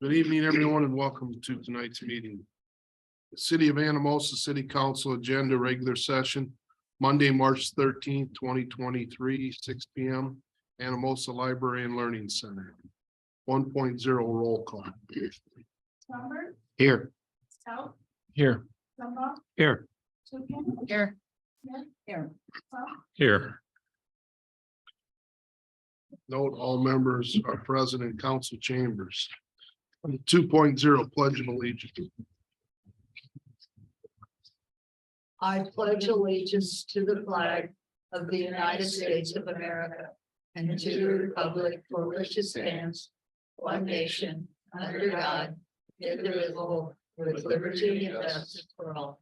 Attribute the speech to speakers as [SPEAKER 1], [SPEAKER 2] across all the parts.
[SPEAKER 1] Good evening, everyone, and welcome to tonight's meeting. The City of Anamosa City Council Agenda Regular Session, Monday, March 13th, 2023, 6 p.m. Anamosa Library and Learning Center. 1.0 roll call.
[SPEAKER 2] Robert,
[SPEAKER 1] Here.
[SPEAKER 2] Stout,
[SPEAKER 1] Here.
[SPEAKER 2] Zumba,
[SPEAKER 1] Here.
[SPEAKER 2] Tukin,
[SPEAKER 3] Here.
[SPEAKER 2] Smith, here.
[SPEAKER 1] Here. Note all members are present in council chambers. 2.0 Pledge of Allegiance.
[SPEAKER 3] I pledge allegiance to the flag of the United States of America and to the republic for which it stands, one nation, under God, indivisible, with liberty and justice for all.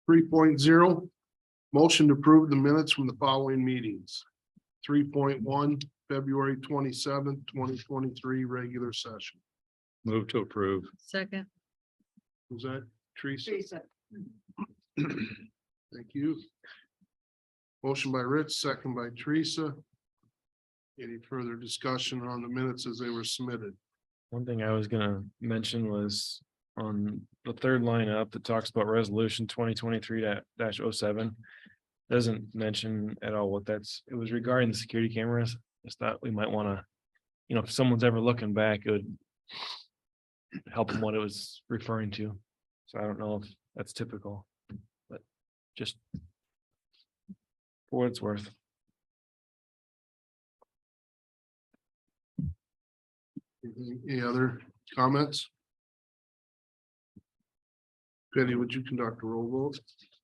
[SPEAKER 1] 3.0 motion to approve the minutes from the following meetings. 3.1 February 27th, 2023 regular session.
[SPEAKER 4] Move to approve.
[SPEAKER 3] Second.
[SPEAKER 1] Was that Teresa?
[SPEAKER 3] Teresa.
[SPEAKER 1] Thank you. Motion by Rich, second by Teresa. Any further discussion on the minutes as they were submitted?
[SPEAKER 4] One thing I was gonna mention was on the third line up that talks about resolution 2023-07. Doesn't mention at all what that's, it was regarding the security cameras. Just thought we might want to, if someone's ever looking back, it would help them what it was referring to. So I don't know if that's typical, but just for what it's worth.
[SPEAKER 1] Any other comments? Penny, would you conduct a roll vote?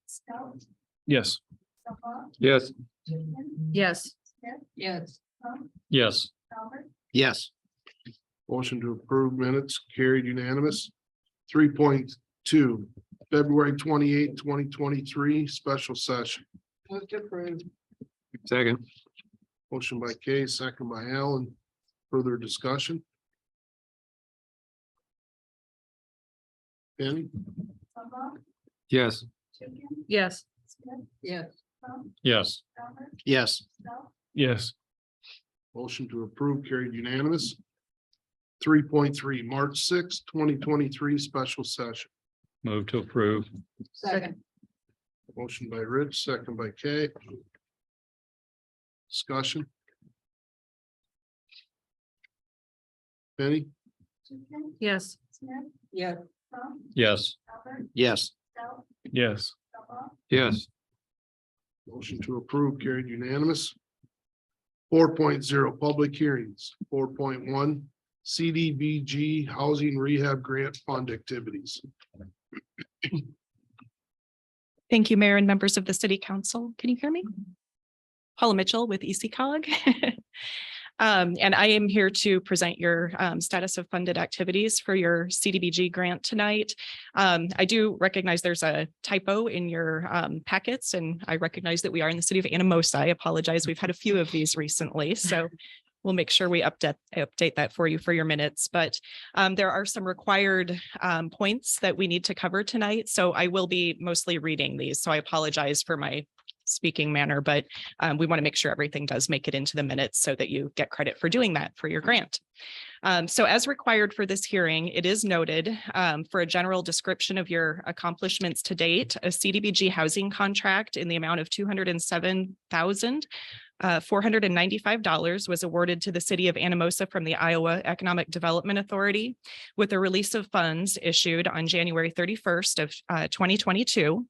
[SPEAKER 2] Stout,
[SPEAKER 4] Yes.
[SPEAKER 2] Zumba,
[SPEAKER 4] Yes.
[SPEAKER 2] Tukin,
[SPEAKER 3] Yes.
[SPEAKER 2] Smith,
[SPEAKER 3] Yes.
[SPEAKER 4] Yes.
[SPEAKER 2] Robert,
[SPEAKER 1] Yes. Motion to approve minutes carried unanimous. 3.2 February 28th, 2023 special session.
[SPEAKER 3] Move to approve.
[SPEAKER 4] Second.
[SPEAKER 1] Motion by Kay, second by Alan. Further discussion? Penny?
[SPEAKER 2] Zumba,
[SPEAKER 4] Yes.
[SPEAKER 2] Tukin,
[SPEAKER 3] Yes.
[SPEAKER 2] Smith,
[SPEAKER 3] Yes.
[SPEAKER 4] Yes.
[SPEAKER 2] Robert,
[SPEAKER 1] Yes.
[SPEAKER 2] Stout,
[SPEAKER 4] Yes.
[SPEAKER 1] Motion to approve carried unanimous. 3.3 March 6th, 2023 special session.
[SPEAKER 4] Move to approve.
[SPEAKER 3] Second.
[SPEAKER 1] Motion by Rich, second by Kay. Discussion. Penny?
[SPEAKER 2] Tukin,
[SPEAKER 3] Yes.
[SPEAKER 2] Smith,
[SPEAKER 3] Yes.
[SPEAKER 4] Yes.
[SPEAKER 2] Robert,
[SPEAKER 1] Yes.
[SPEAKER 2] Stout,
[SPEAKER 4] Yes.
[SPEAKER 2] Zumba,
[SPEAKER 4] Yes.
[SPEAKER 1] Motion to approve carried unanimous. 4.0 public hearings. 4.1 CDBG Housing Rehab Grant Fund activities.
[SPEAKER 5] Thank you, Mayor and members of the City Council. Can you hear me? Paula Mitchell with ECOG. And I am here to present your status of funded activities for your CDBG grant tonight. I do recognize there's a typo in your packets, and I recognize that we are in the city of Anamosa. I apologize. We've had a few of these recently, so we'll make sure we update that for you for your minutes. But there are some required points that we need to cover tonight, so I will be mostly reading these. So I apologize for my speaking manner, but we want to make sure everything does make it into the minutes so that you get credit for doing that for your grant. So as required for this hearing, it is noted for a general description of your accomplishments to date, a CDBG housing contract in the amount of $207,495 was awarded to the city of Anamosa from the Iowa Economic Development Authority with a release of funds issued on January 31st of 2022.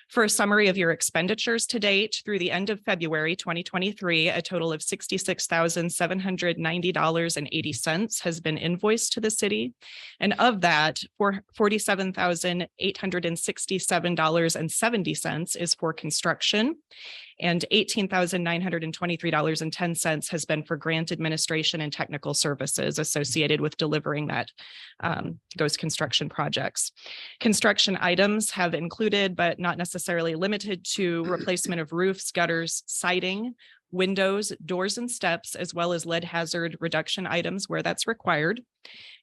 [SPEAKER 5] For a summary of your expenditures to date through the end of February 2023, a total of $66,790.80 has been invoiced to the city. And of that, $47,867.70 is for construction, and $18,923.10 has been for grant administration and technical services associated with delivering that those construction projects. Construction items have included, but not necessarily limited to, replacement of roofs, gutters, siding, windows, doors and steps, as well as lead hazard reduction items where that's required.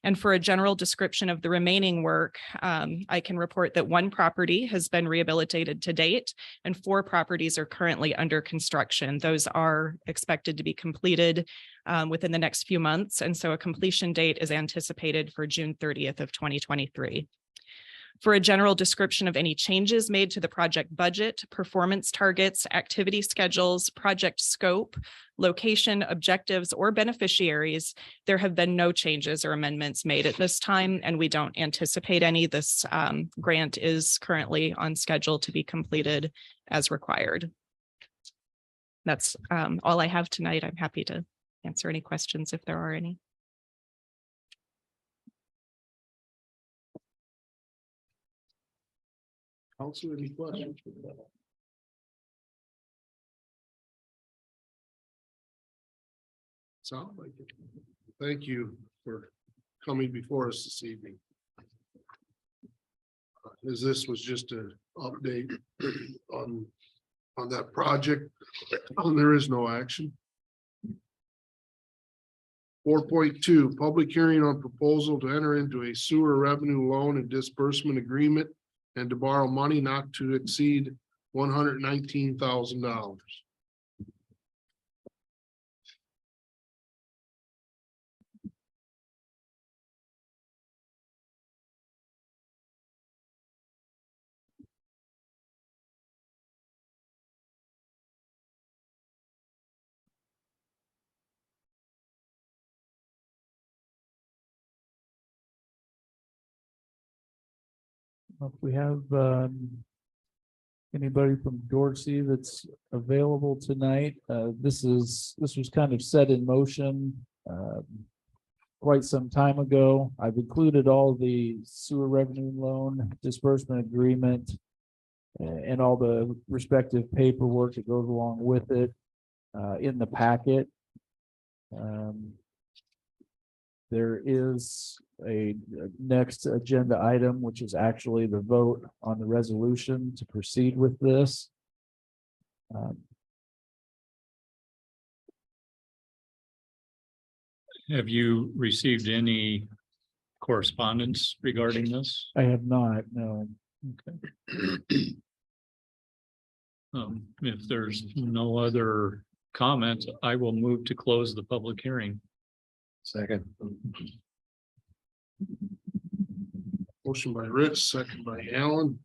[SPEAKER 5] And for a general description of the remaining work, I can report that 1 property has been rehabilitated to date and 4 properties are currently under construction. Those are expected to be completed within the next few months. And so a completion date is anticipated for June 30th of 2023. For a general description of any changes made to the project budget, performance targets, activity schedules, project scope, location, objectives, or beneficiaries, there have been no changes or amendments made at this time, and we don't anticipate any. This grant is currently on schedule to be completed as required. That's all I have tonight. I'm happy to answer any questions if there are any.
[SPEAKER 1] Council, any questions? Sound like it. Thank you for coming before us this evening. As this was just an update on that project, there is no action. 4.2, public hearing on proposal to enter into a sewer revenue loan and disbursement agreement and to borrow money not to exceed $119,000.
[SPEAKER 6] If we have anybody from Dorsey that's available tonight, this was kind of set in motion quite some time ago. I've included all the sewer revenue loan disbursement agreement and all the respective paperwork that goes along with it in the packet. There is a next agenda item, which is actually the vote on the resolution to proceed with this.
[SPEAKER 7] Have you received any correspondence regarding this?
[SPEAKER 6] I have not, no.
[SPEAKER 7] Okay. If there's no other comments, I will move to close the public hearing.
[SPEAKER 4] Second.
[SPEAKER 1] Motion by Rich, second by Alan.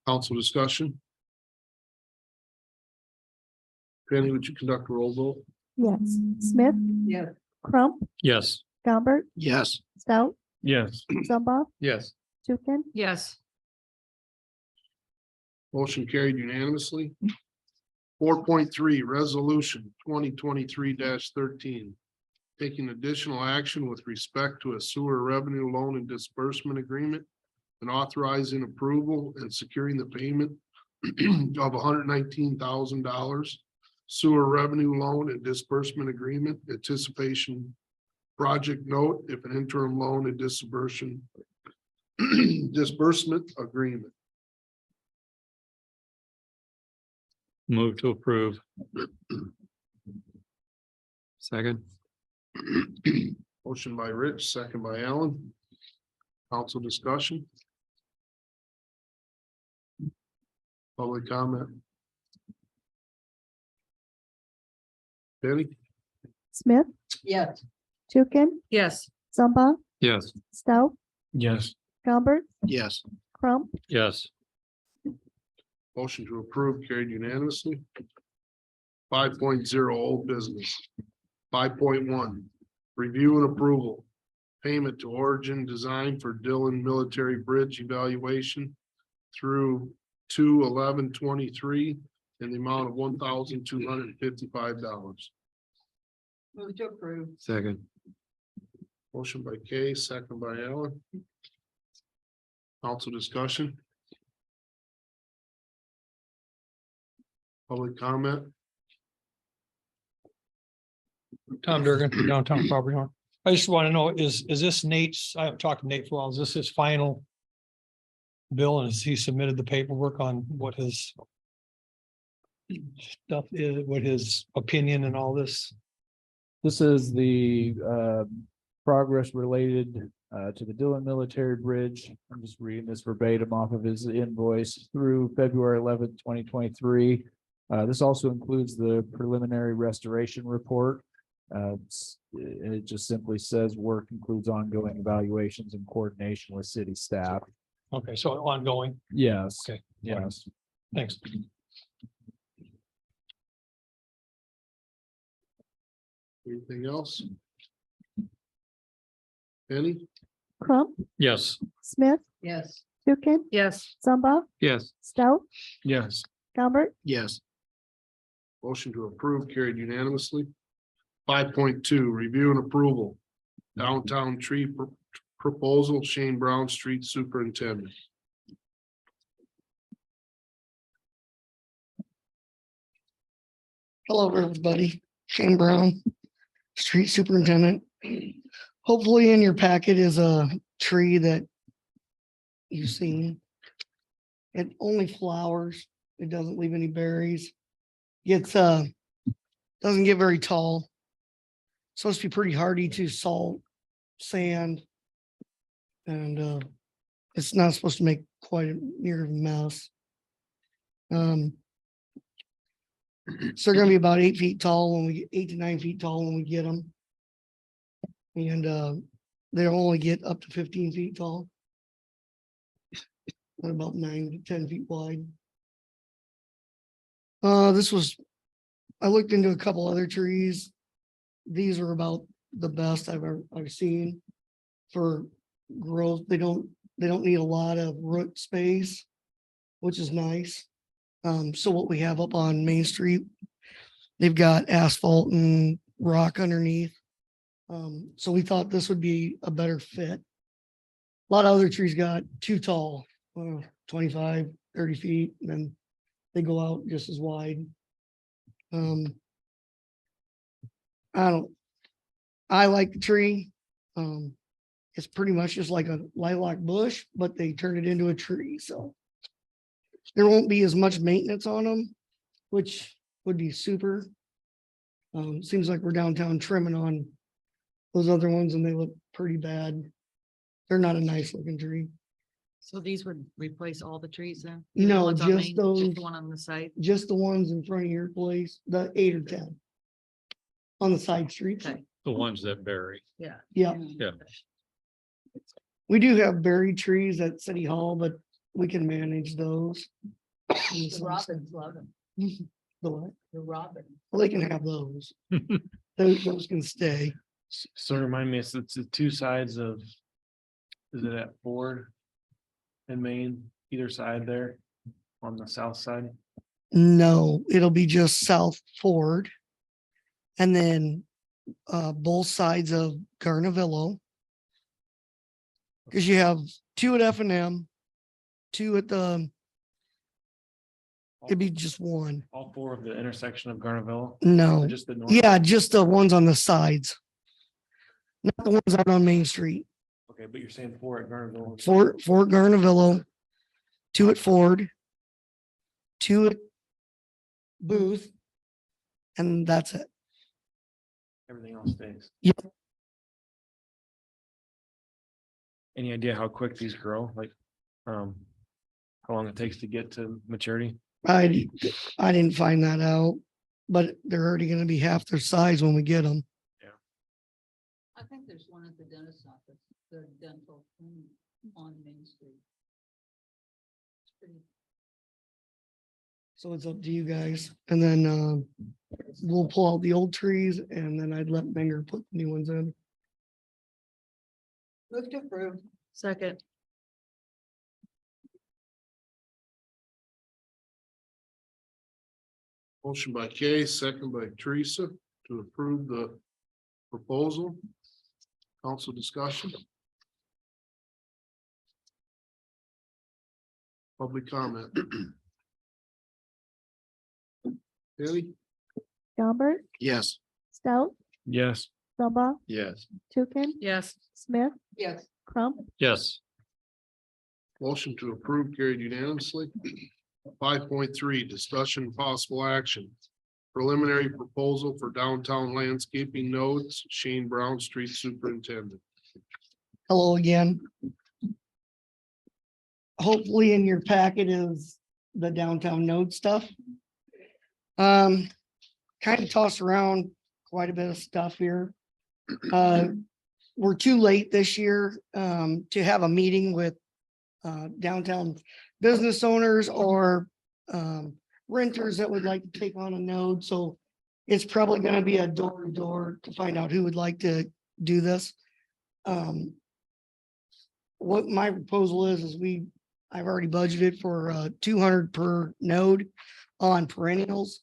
[SPEAKER 1] Council discussion. Penny, would you conduct a roll vote?
[SPEAKER 2] Yes. Smith,
[SPEAKER 3] Yeah.
[SPEAKER 2] Crump,
[SPEAKER 7] Yes.
[SPEAKER 2] Gombert,
[SPEAKER 1] Yes.
[SPEAKER 2] Stout,
[SPEAKER 4] Yes.
[SPEAKER 2] Zumba,
[SPEAKER 7] Yes.
[SPEAKER 2] Tukin,
[SPEAKER 3] Yes.
[SPEAKER 1] Motion carried unanimously. 4.3, resolution 2023-13. Taking additional action with respect to a sewer revenue loan and disbursement agreement and authorizing approval and securing the payment of $119,000 sewer revenue loan and disbursement agreement, anticipation project note if an interim loan and disbursement agreement.
[SPEAKER 7] Move to approve. Second.
[SPEAKER 1] Motion by Rich, second by Alan. Council discussion. Public comment. Penny?
[SPEAKER 2] Smith,
[SPEAKER 3] Yes.
[SPEAKER 2] Tukin,
[SPEAKER 3] Yes.
[SPEAKER 2] Zumba,
[SPEAKER 7] Yes.
[SPEAKER 2] Stout,
[SPEAKER 4] Yes.
[SPEAKER 2] Gombert,
[SPEAKER 1] Yes.
[SPEAKER 2] Crump,
[SPEAKER 7] Yes.
[SPEAKER 1] Motion to approve carried unanimously. 5.0 old business. 5.1 review and approval. Payment to Origin Design for Dillon Military Bridge evaluation through 2/11/23 in the amount of $1,255.
[SPEAKER 3] Move to approve.
[SPEAKER 7] Second.
[SPEAKER 1] Motion by Kay, second by Alan. Council discussion. Public comment.
[SPEAKER 8] Tom Durgan, downtown property owner. I just want to know, is this Nate's, I haven't talked to Nate for a while, is this his final bill and has he submitted the paperwork on what his stuff is, what his opinion and all this?
[SPEAKER 6] This is the progress related to the Dillon Military Bridge. I'm just reading this verbatim off of his invoice through February 11th, 2023. This also includes the preliminary restoration report. It just simply says work includes ongoing evaluations and coordination with city staff.
[SPEAKER 8] Okay, so ongoing,
[SPEAKER 6] Yes.
[SPEAKER 8] Okay.
[SPEAKER 6] Yes.
[SPEAKER 8] thanks.
[SPEAKER 1] Anything else? Penny?
[SPEAKER 2] Crump,
[SPEAKER 7] Yes.
[SPEAKER 2] Smith,
[SPEAKER 3] Yes.
[SPEAKER 2] Tukin,
[SPEAKER 3] Yes.
[SPEAKER 2] Zumba,
[SPEAKER 7] Yes.
[SPEAKER 2] Stout,
[SPEAKER 4] Yes.
[SPEAKER 2] Gumbert,
[SPEAKER 1] Yes. Motion to approve carried unanimously. 5.2, review and approval. Downtown tree proposal, Shane Brown, street superintendent.
[SPEAKER 9] Hello, everybody. Shane Brown, street superintendent. Hopefully in your packet is a tree that you've seen. It only flowers. It doesn't leave any berries. It's doesn't get very tall. Supposed to be pretty hardy to salt, sand. And it's not supposed to make quite a near a mess. So they're gonna be about 8 feet tall when we get 8 to 9 feet tall when we get them. And they'll only get up to 15 feet tall. And about 9 to 10 feet wide. I looked into a couple other trees. These are about the best I've seen for growth. They don't need a lot of root space, which is nice. So what we have up on Main Street, they've got asphalt and rock underneath. So we thought this would be a better fit. A lot of other trees got too tall, 25, 30 feet, and then they go out just as wide. I like the tree. It's pretty much just like a lilac bush, but they turn it into a tree, so there won't be as much maintenance on them, which would be super. Seems like we're downtown trimming on those other ones and they look pretty bad. They're not a nice looking tree.
[SPEAKER 3] So these would replace all the trees then?
[SPEAKER 9] No,
[SPEAKER 3] The ones on
[SPEAKER 9] just
[SPEAKER 3] Main,
[SPEAKER 9] those.
[SPEAKER 3] the one on the side?
[SPEAKER 9] Just the ones in front of your place, the 8 or 10. On the side streets.
[SPEAKER 3] Okay,
[SPEAKER 7] The ones that bury.
[SPEAKER 3] yeah.
[SPEAKER 9] Yeah,
[SPEAKER 7] Yeah.
[SPEAKER 9] we do have berry trees at City Hall, but we can manage those.
[SPEAKER 3] The robins love them.
[SPEAKER 9] The what?
[SPEAKER 3] The robin.
[SPEAKER 9] Well, they can have those. Those can stay.
[SPEAKER 4] So remind me, it's the two sides of, is it at Ford and Main, either side there on the south side?
[SPEAKER 9] No, it'll be just South Ford. And then both sides of Garnavillo. Because you have 2 at F&M, 2 at the, it'd be just 1.
[SPEAKER 4] All four of the intersection of Garnaville,
[SPEAKER 9] No,
[SPEAKER 4] or just the north?
[SPEAKER 9] yeah, just the ones on the sides. Not the ones out on Main Street.
[SPEAKER 4] Okay, but you're saying four at Garnaville.
[SPEAKER 9] Four at Garnavillo, 2 at Ford, 2 at Booth, and that's it.
[SPEAKER 4] Everything else stays.
[SPEAKER 9] Yep.
[SPEAKER 4] Any idea how quick these grow? Like, how long it takes to get to maturity?
[SPEAKER 9] I didn't find that out, but they're already gonna be half their size when we get them.
[SPEAKER 3] I think there's one at the dentist's office, the dental clinic on Main Street. It's pretty.
[SPEAKER 9] So it's up to you guys. And then we'll pull out the old trees and then I'd let Menger put the new ones in.
[SPEAKER 3] Move to approve. Second.
[SPEAKER 1] Motion by Kay, second by Teresa to approve the proposal. Council discussion. Public comment. Penny?
[SPEAKER 2] Gumbert,
[SPEAKER 1] Yes.
[SPEAKER 2] Stout,
[SPEAKER 4] Yes.
[SPEAKER 2] Zumba,
[SPEAKER 1] Yes.
[SPEAKER 2] Tukin,
[SPEAKER 3] Yes.
[SPEAKER 2] Smith,
[SPEAKER 3] Yes.
[SPEAKER 2] Crump,
[SPEAKER 7] Yes.
[SPEAKER 1] Motion to approve carried unanimously. 5.3, discussion and possible action. Preliminary proposal for downtown landscaping nodes, Shane Brown, Street Superintendent.
[SPEAKER 9] Hello again. Hopefully in your packet is the downtown node stuff. Kind of tossed around quite a bit of stuff here. We're too late this year to have a meeting with downtown business owners or renters that would like to take on a node. So it's probably going to be a door to door to find out who would like to do this. What my proposal is I've already budgeted for 200 per node on perennials.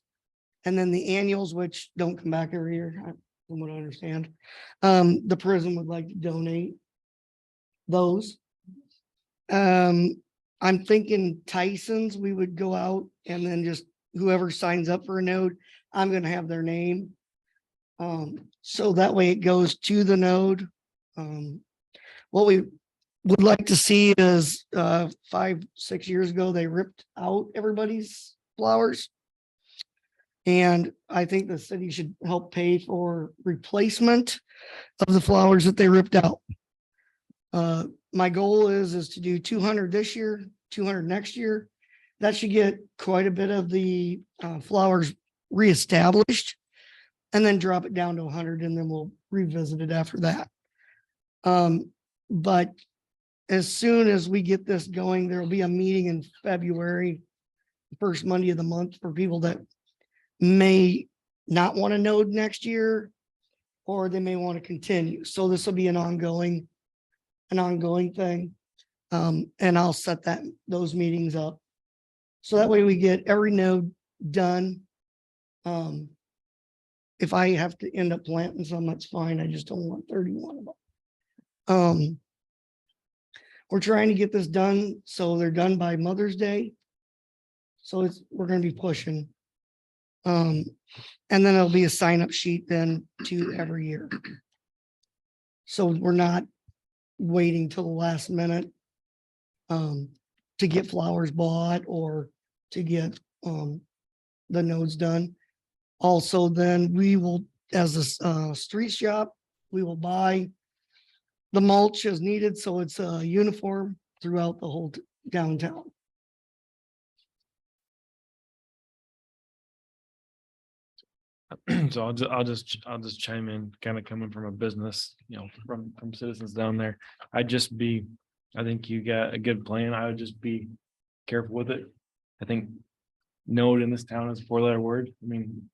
[SPEAKER 9] And then the annuals, which don't come back every year, from what I understand. The prison would like to donate those. I'm thinking Tyson's, we would go out and then just whoever signs up for a node, I'm gonna have their name. So that way it goes to the node. What we would like to see is 5-6 years ago, they ripped out everybody's flowers. And I think the city should help pay for replacement of the flowers that they ripped out. My goal is to do 200 this year, 200 next year. That should get quite a bit of the flowers reestablished and then drop it down to 100 and then we'll revisit it after that. But as soon as we get this going, there'll be a meeting in February, first Monday of the month for people that may not want to node next year, or they may want to continue. So this will be an ongoing thing. And I'll set those meetings up. So that way we get every node done. If I have to end up planting some, that's fine. I just don't want 31 of them. We're trying to get this done so they're done by Mother's Day. So we're going to be pushing. And then there'll be a sign up sheet then to every year. So we're not waiting till the last minute to get flowers bought or to get the nodes done. Also, then we will, as a street shop, we will buy the mulch as needed, so it's uniform throughout the whole downtown.
[SPEAKER 4] So I'll just chime in, kind of coming from a business, from citizens down there. I think you got a good plan. I would just be careful with it. I think node in this town is a 4-letter word. I mean,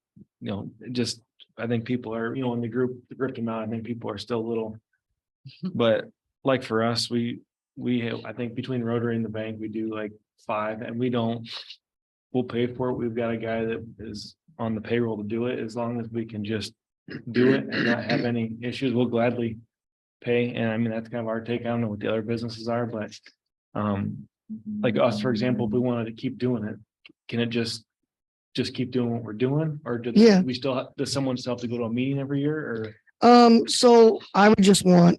[SPEAKER 4] I think people are, in the group that ripped them out, I think people are still a little, but like for us, we have, I think between Rotary and the bank, we do like 5 and we'll pay for it. We've got a guy that is on the payroll to do it. As long as we can just do it and not have any issues, we'll gladly pay. And I mean, that's kind of our take. I don't know what the other businesses are, but like us, for example, if we wanted to keep doing it, can it just keep doing what we're doing? Or does someone still have to go to a meeting every year or?
[SPEAKER 9] So I just come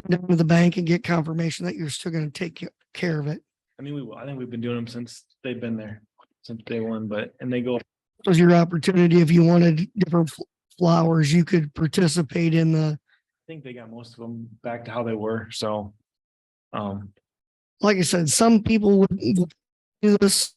[SPEAKER 9] down to the bank and get confirmation that you're still going to take care of it.
[SPEAKER 4] I mean, we will. I think we've been doing them since they've been there, since day one, and they go.
[SPEAKER 9] This was your opportunity. If you wanted different flowers, you could participate in the.
[SPEAKER 4] I think they got most of them back to how they were. So,
[SPEAKER 9] like I said, some people would do this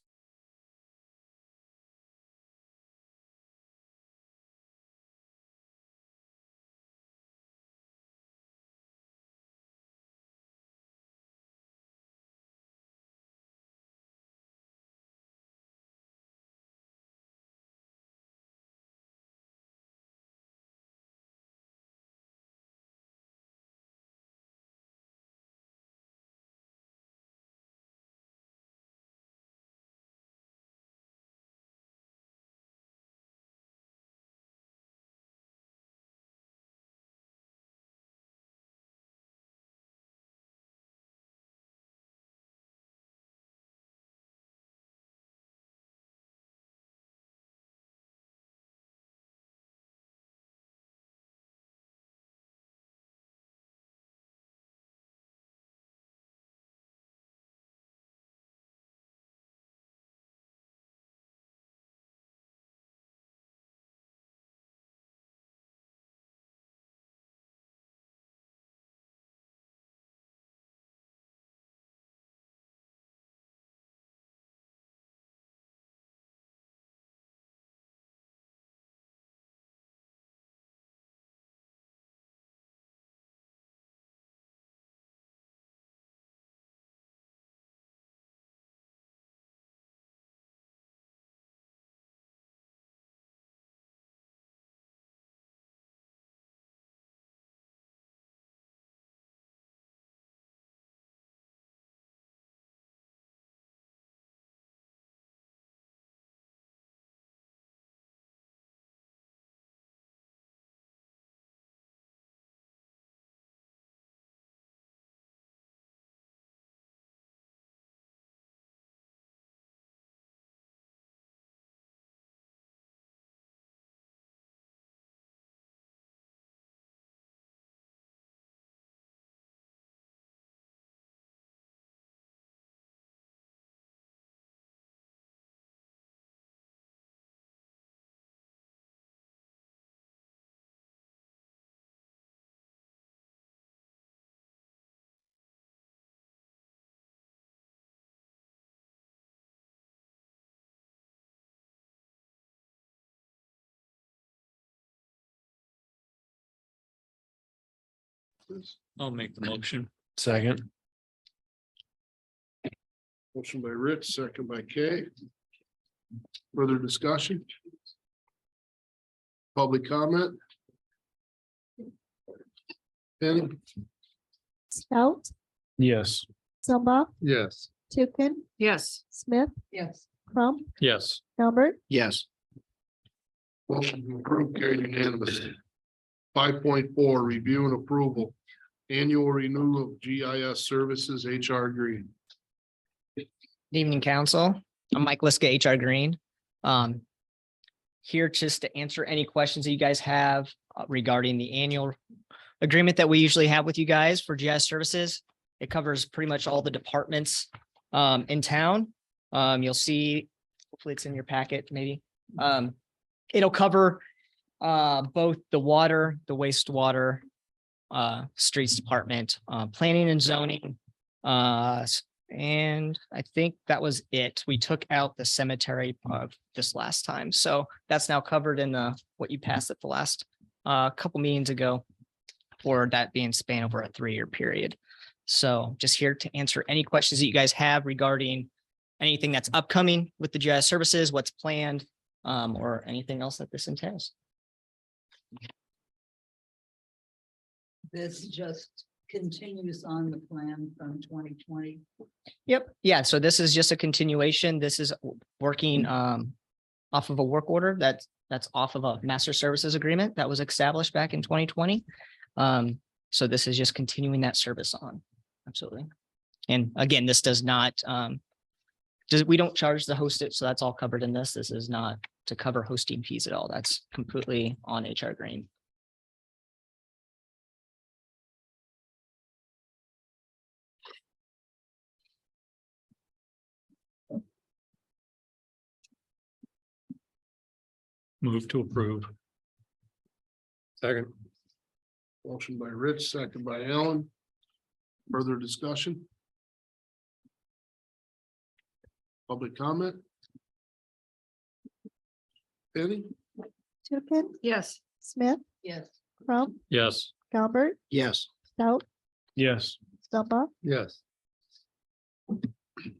[SPEAKER 1] please?
[SPEAKER 7] I'll make the motion.
[SPEAKER 4] Second.
[SPEAKER 1] Motion by Rich, second by Kay. Further discussion? Public comment? Penny?
[SPEAKER 2] Stout,
[SPEAKER 4] Yes.
[SPEAKER 2] Zumba,
[SPEAKER 1] Yes.
[SPEAKER 2] Tukin,
[SPEAKER 3] Yes.
[SPEAKER 2] Smith,
[SPEAKER 3] Yes.
[SPEAKER 2] Crump,
[SPEAKER 7] Yes.
[SPEAKER 2] Albert,
[SPEAKER 1] Yes. Motion to approve carried unanimously. 5.4, review and approval. Annual renewal of GIS services, HR Green.
[SPEAKER 10] Good evening, council. I'm Mike Liska, HR Green. Here just to answer any questions that you guys have regarding the annual agreement that we usually have with you guys for GIS services. It covers pretty much all the departments in town. You'll see, hopefully it's in your packet, maybe. It'll cover both the water, the wastewater, streets department, planning and zoning, and I think that was it. We took out the cemetery of this last time. So that's now covered in what you passed at the last couple meetings ago for that being spanned over a 3-year period. So just here to answer any questions that you guys have regarding anything that's upcoming with the GIS services, what's planned, or anything else that this entails.
[SPEAKER 3] This just continues on the plan from 2020.
[SPEAKER 10] Yep. Yeah. So this is just a continuation. This is working off of a work order that's off of a master services agreement that was established back in 2020. So this is just continuing that service on. Absolutely. And again, this does not we don't charge the host it. So that's all covered in this. This is not to cover hosting fees at all. That's completely on HR Green.
[SPEAKER 7] Move to approve.
[SPEAKER 1] Second. Motion by Rich, second by Alan. Further discussion? Public comment? Penny?
[SPEAKER 2] Tukin,
[SPEAKER 3] Yes.
[SPEAKER 2] Smith,
[SPEAKER 3] Yes.
[SPEAKER 2] Crump,
[SPEAKER 7] Yes.
[SPEAKER 2] Albert,
[SPEAKER 1] Yes.
[SPEAKER 2] Stout,
[SPEAKER 4] Yes.
[SPEAKER 2] Zumba,
[SPEAKER 1] Yes.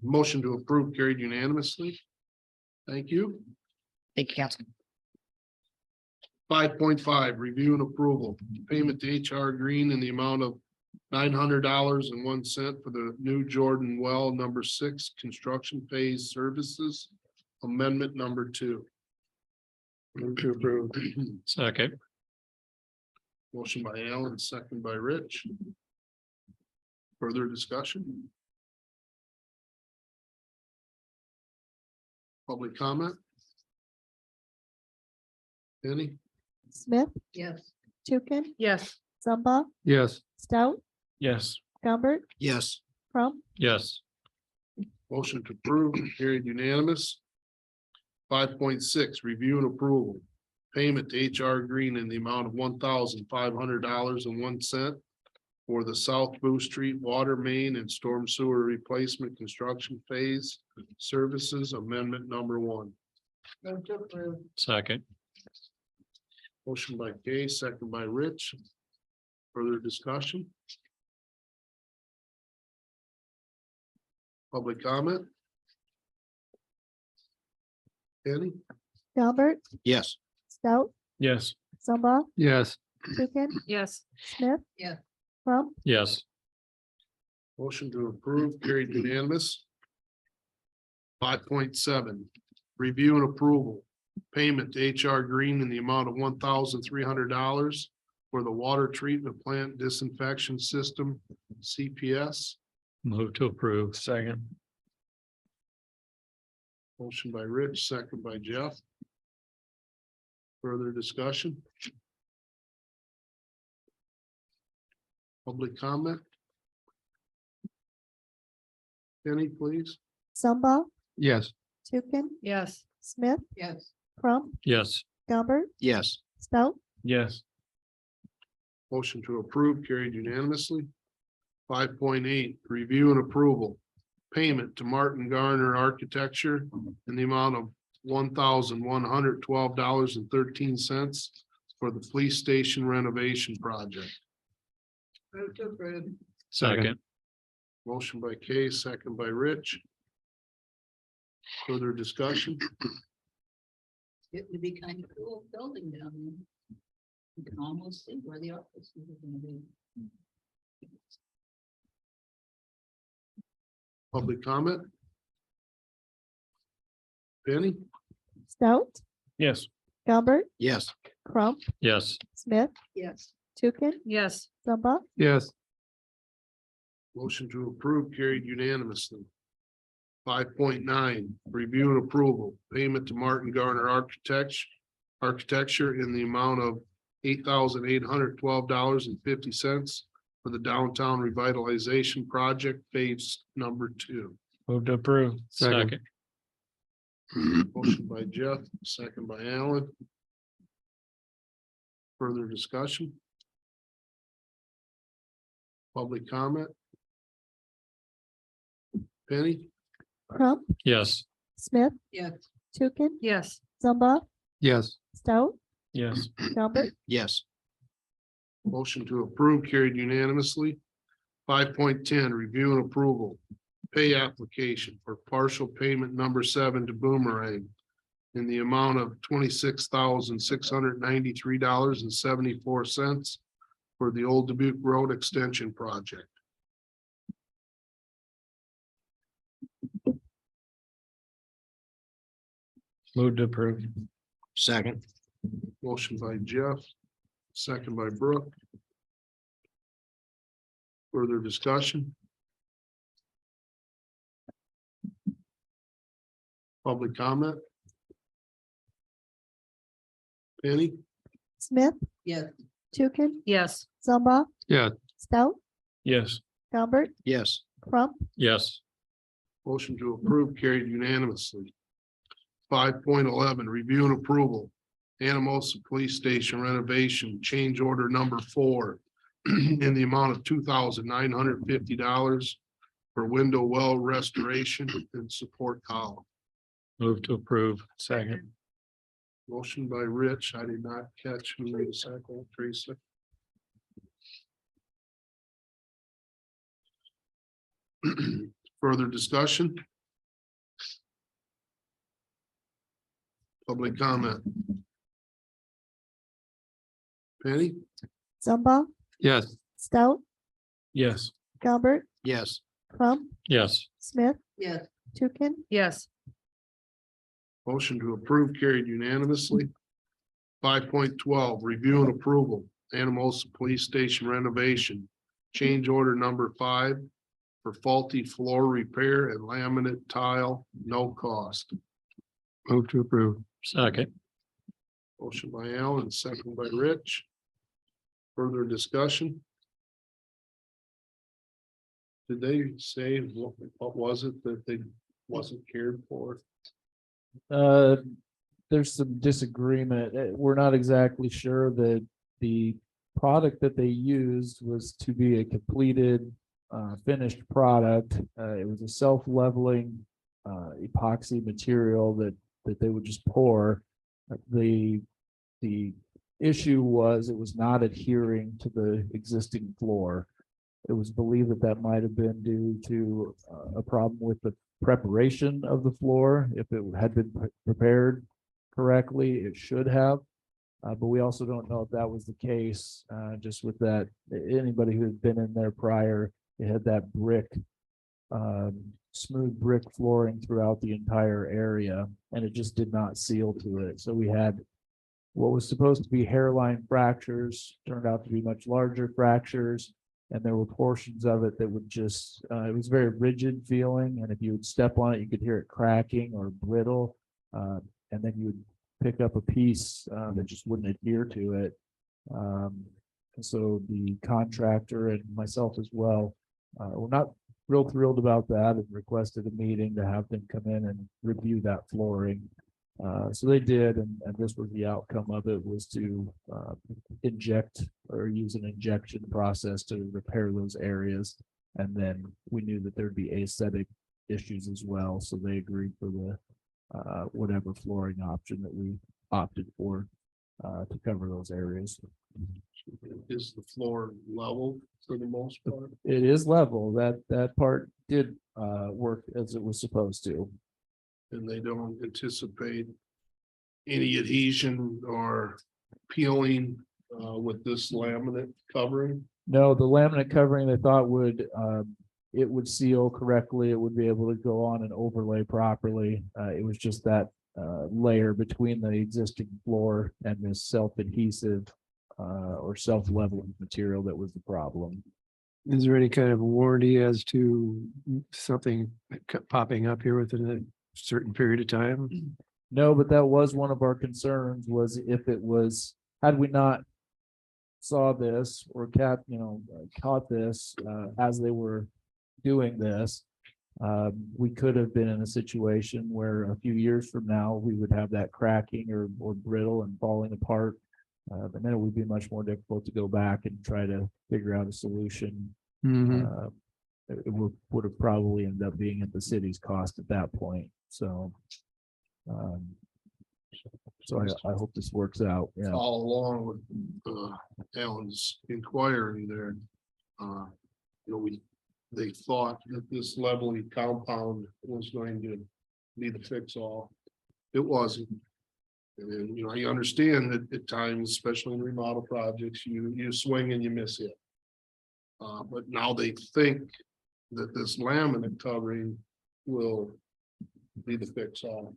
[SPEAKER 1] Motion to approve carried unanimously. Thank you.
[SPEAKER 10] Thank you, council.
[SPEAKER 1] 5.5, review and approval, payment to HR Green in the amount of $900.01 for the new Jordan Well number 6 construction phase services. Amendment number 2. Move to approve.
[SPEAKER 7] Second.
[SPEAKER 1] Motion by Alan, second by Rich. Further discussion? Public comment? Any?
[SPEAKER 2] Smith,
[SPEAKER 3] Yes.
[SPEAKER 2] Tukin,
[SPEAKER 3] Yes.
[SPEAKER 2] Zumba,
[SPEAKER 1] Yes.
[SPEAKER 2] Stout,
[SPEAKER 4] Yes.
[SPEAKER 2] Albert,
[SPEAKER 1] Yes.
[SPEAKER 2] Crump,
[SPEAKER 7] Yes.
[SPEAKER 1] Motion to approve, carried unanimous. 5.6, review and approval. Payment to HR Green in the amount of $1,500.01 for the South Boo Street Water Main and Storm Sewer Replacement Construction Phase Services Amendment number 1.
[SPEAKER 3] Move to approve.
[SPEAKER 7] Second.
[SPEAKER 1] Motion by Kay, second by Rich. Further discussion? Public comment? Any?
[SPEAKER 2] Albert,
[SPEAKER 1] Yes.
[SPEAKER 2] Stout,
[SPEAKER 4] Yes.
[SPEAKER 2] Zumba,
[SPEAKER 1] Yes.
[SPEAKER 2] Tukin,
[SPEAKER 3] Yes.
[SPEAKER 2] Smith,
[SPEAKER 3] Yes.
[SPEAKER 2] Crump,
[SPEAKER 7] Yes.
[SPEAKER 1] Motion to approve carried unanimous. 5.7, review and approval. Payment to HR Green in the amount of $1,300 for the water treatment plant disinfection system, CPS.
[SPEAKER 7] Move to approve.
[SPEAKER 4] Second.
[SPEAKER 1] Motion by Rich, second by Jeff. Further discussion? Public comment? Penny, please.
[SPEAKER 2] Zumba,
[SPEAKER 1] Yes.
[SPEAKER 2] Tukin,
[SPEAKER 3] Yes.
[SPEAKER 2] Smith,
[SPEAKER 3] Yes.
[SPEAKER 2] Crump,
[SPEAKER 7] Yes.
[SPEAKER 2] Albert,
[SPEAKER 1] Yes.
[SPEAKER 2] Stout,
[SPEAKER 4] Yes.
[SPEAKER 1] Motion to approve carried unanimously. 5.8, review and approval. Payment to Martin Garner Architecture in the amount of $1,112.13 for the police station renovation project.
[SPEAKER 3] Move to approve.
[SPEAKER 7] Second.
[SPEAKER 1] Motion by Kay, second by Rich. Further discussion?
[SPEAKER 3] It would be kind of cool building down there. You can almost see where the office is gonna be.
[SPEAKER 1] Public comment? Penny?
[SPEAKER 2] Stout,
[SPEAKER 4] Yes.
[SPEAKER 2] Galbert,
[SPEAKER 1] Yes.
[SPEAKER 2] Crump,
[SPEAKER 7] Yes.
[SPEAKER 2] Smith,
[SPEAKER 3] Yes.
[SPEAKER 2] Tukin,
[SPEAKER 3] Yes.
[SPEAKER 2] Zumba,
[SPEAKER 8] Yes.
[SPEAKER 1] Motion to approve carried unanimously. 5.9, review and approval, payment to Martin Garner Architecture in the amount of $8,812.50 for the downtown revitalization project phase number 2.
[SPEAKER 4] Move to approve.
[SPEAKER 7] Second.
[SPEAKER 1] Motion by Jeff, second by Alan. Further discussion? Public comment? Penny?
[SPEAKER 2] Crump,
[SPEAKER 7] Yes.
[SPEAKER 2] Smith,
[SPEAKER 3] Yes.
[SPEAKER 2] Tukin,
[SPEAKER 3] Yes.
[SPEAKER 2] Zumba,
[SPEAKER 8] Yes.
[SPEAKER 2] Stout,
[SPEAKER 4] Yes.
[SPEAKER 2] Galbert,
[SPEAKER 1] Yes. Motion to approve carried unanimously. 5.10, review and approval. Pay application for partial payment number 7 to Boomerang in the amount of $26,693.74 for the Old Dubuque Road Extension Project.
[SPEAKER 4] Move to approve.
[SPEAKER 1] Second. Motion by Jeff, second by Brooke. Further discussion? Public comment? Penny?
[SPEAKER 2] Smith,
[SPEAKER 3] Yes.
[SPEAKER 2] Tukin,
[SPEAKER 3] Yes.
[SPEAKER 2] Zumba,
[SPEAKER 8] Yeah.
[SPEAKER 2] Stout,
[SPEAKER 4] Yes.
[SPEAKER 2] Galbert,
[SPEAKER 1] Yes.
[SPEAKER 2] Crump,
[SPEAKER 7] Yes.
[SPEAKER 1] Motion to approve carried unanimously. 5.11, review and approval. Anamosa Police Station renovation, change order number 4 in the amount of $2,950 for window well restoration and support column.
[SPEAKER 7] Move to approve.
[SPEAKER 4] Second.
[SPEAKER 1] Motion by Rich. I did not catch who made the second, Teresa. Further discussion? Public comment? Penny?
[SPEAKER 2] Zumba,
[SPEAKER 8] Yes.
[SPEAKER 2] Stout,
[SPEAKER 4] Yes.
[SPEAKER 2] Galbert,
[SPEAKER 1] Yes.
[SPEAKER 2] Crump,
[SPEAKER 7] Yes.
[SPEAKER 2] Smith,
[SPEAKER 3] Yes.
[SPEAKER 2] Tukin,
[SPEAKER 3] Yes.
[SPEAKER 1] Motion to approve carried unanimously. 5.12, review and approval, Anamosa Police Station renovation. Change order number 5 for faulty floor repair and laminate tile, no cost.
[SPEAKER 8] Move to approve.
[SPEAKER 7] Second.
[SPEAKER 1] Motion by Alan, second by Rich. Further discussion? Did they say what was it that they wasn't cared for?
[SPEAKER 6] There's some disagreement. We're not exactly sure that the product that they used was to be a completed, finished product. It was a self-leveling, epoxy material that they would just pour. The issue was it was not adhering to the existing floor. It was believed that that might have been due to a problem with the preparation of the floor. If it had been prepared correctly, it should have. But we also don't know if that was the case, just with that, anybody who had been in there prior, it had that brick, smooth brick flooring throughout the entire area, and it just did not seal to it. So we had what was supposed to be hairline fractures, turned out to be much larger fractures. And there were portions of it that would just, it was very rigid feeling. And if you would step on it, you could hear it cracking or brittle. And then you would pick up a piece that just wouldn't adhere to it. And so the contractor and myself as well, we're not real thrilled about that and requested a meeting to have them come in and review that flooring. So they did, and this was the outcome of it, was to inject or use an injection process to repair those areas. And then we knew that there'd be aesthetic issues as well, so they agreed for the whatever flooring option that we opted for to cover those areas.
[SPEAKER 1] Is the floor level for the most part?
[SPEAKER 6] It is level. That part did work as it was supposed to.
[SPEAKER 1] And they don't anticipate any adhesion or peeling with this laminate covering?
[SPEAKER 6] No, the laminate covering they thought would it would seal correctly. It would be able to go on and overlay properly. It was just that layer between the existing floor and this self-adhesive or self-leveling material that was the problem.
[SPEAKER 11] Is there any kind of warranty as to something popping up here within a certain period of time?
[SPEAKER 6] No, but that was one of our concerns was if it was, had we not saw this or caught this as they were doing this, we could have been in a situation where a few years from now, we would have that cracking or brittle and falling apart. And then it would be much more difficult to go back and try to figure out a solution.
[SPEAKER 11] Mhm.
[SPEAKER 6] It would have probably ended up being at the city's cost at that point. So I hope this works out. Yeah.
[SPEAKER 1] All along with Alan's inquiry there. They thought that this leveling compound was going to be the fix all. It wasn't. And I understand that at times, especially in remodel projects, you swing and you miss it. But now they think that this laminate covering will be the fix all.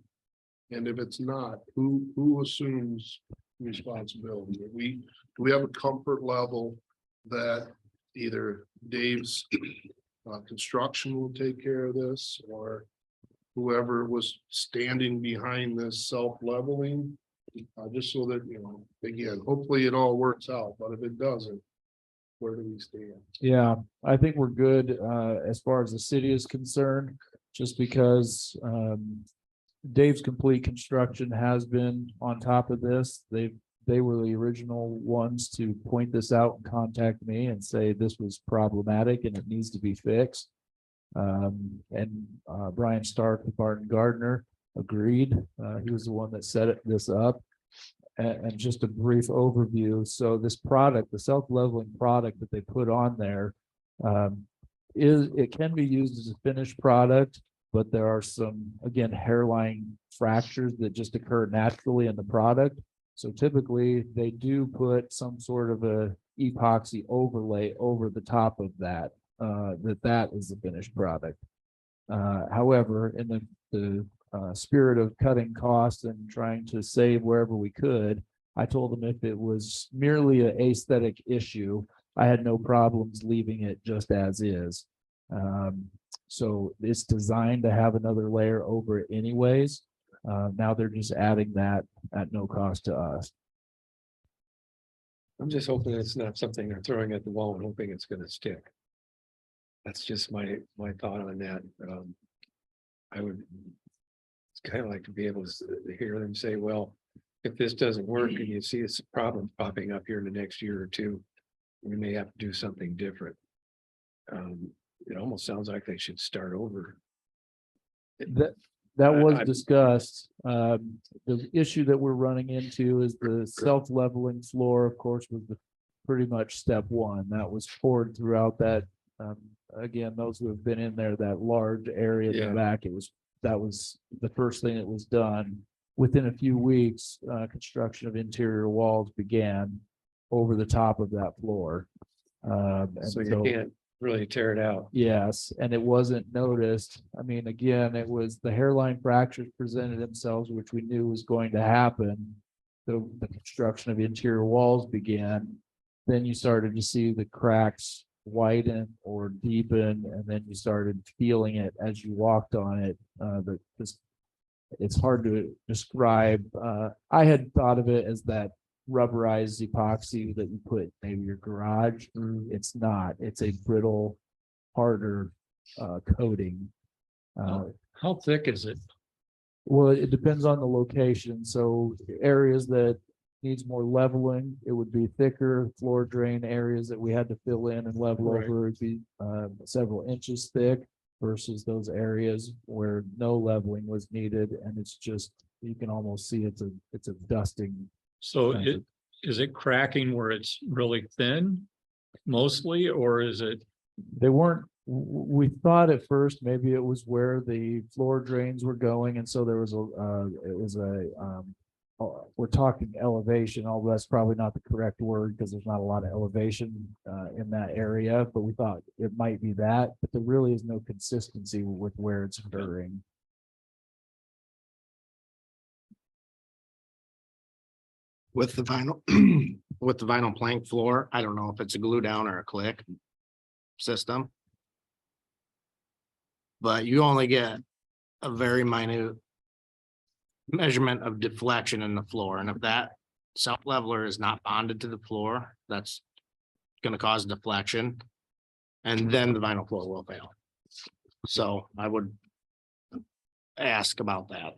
[SPEAKER 1] And if it's not, who assumes responsibility? Do we have a comfort level that either Dave's construction will take care of this, or whoever was standing behind this self-leveling, just so that, again, hopefully it all works out, but if it doesn't, where do we stand?
[SPEAKER 6] Yeah, I think we're good as far as the city is concerned, just because Dave's Complete Construction has been on top of this. They were the original ones to point this out and contact me and say this was problematic and it needs to be fixed. And Brian Stark with Barton Gardner agreed. He was the one that set this up. And just a brief overview. So this product, the self-leveling product that they put on there, it can be used as a finished product, but there are some, again, hairline fractures that just occur naturally in the product. So typically they do put some sort of a epoxy overlay over the top of that, that is the finished product. However, in the spirit of cutting costs and trying to save wherever we could, I told them if it was merely an aesthetic issue, I had no problems leaving it just as is. So it's designed to have another layer over it anyways. Now they're just adding that at no cost to us.
[SPEAKER 11] I'm just hoping it's not something they're throwing at the wall and hoping it's gonna stick. That's just my thought on that. I would kind of like to be able to hear them say, well, if this doesn't work and you see this problem popping up here in the next year or two, we may have to do something different. It almost sounds like they should start over.
[SPEAKER 6] That was
[SPEAKER 11] I-
[SPEAKER 6] discussed. The issue that we're running into is the self-leveling floor, of course, was pretty much step one. That was poured throughout that. Again, those who have been in there, that large area in
[SPEAKER 11] Yeah.
[SPEAKER 6] the back, that was the first thing that was done. Within a few weeks, construction of interior walls began over the top of that floor. And
[SPEAKER 11] So you can't really tear it out.
[SPEAKER 6] yes, and it wasn't noticed. I mean, again, it was the hairline fractures presented themselves, which we knew was going to happen. The construction of interior walls began. Then you started to see the cracks widen or deepen, and then you started feeling it as you walked on it. It's hard to describe. I had thought of it as that rubberized epoxy that you put maybe your garage. It's not. It's a brittle, harder coating.
[SPEAKER 7] How thick is it?
[SPEAKER 6] Well, it depends on the location. So areas that needs more leveling, it would be thicker. Floor drain areas that we had to fill in and level
[SPEAKER 7] Right.
[SPEAKER 6] over would be several inches thick versus those areas where no leveling was needed. And it's just, you can almost see it's a dusting.
[SPEAKER 7] So
[SPEAKER 6] kind
[SPEAKER 7] it,
[SPEAKER 6] of-
[SPEAKER 7] is it cracking where it's really thin mostly, or is it?
[SPEAKER 6] They weren't, we thought at first maybe it was where the floor drains were going, and so there was we're talking elevation, although that's probably not the correct word because there's not a lot of elevation in that area, but we thought it might be that, but there really is no consistency with where it's occurring.
[SPEAKER 12] With the vinyl, with the vinyl plank floor, I don't know if it's a glue down or a click system. But you only get a very minute measurement of deflection in the floor, and if that self leveler is not bonded to the floor, that's gonna cause deflection. And then the vinyl floor will fail. So I would ask about that.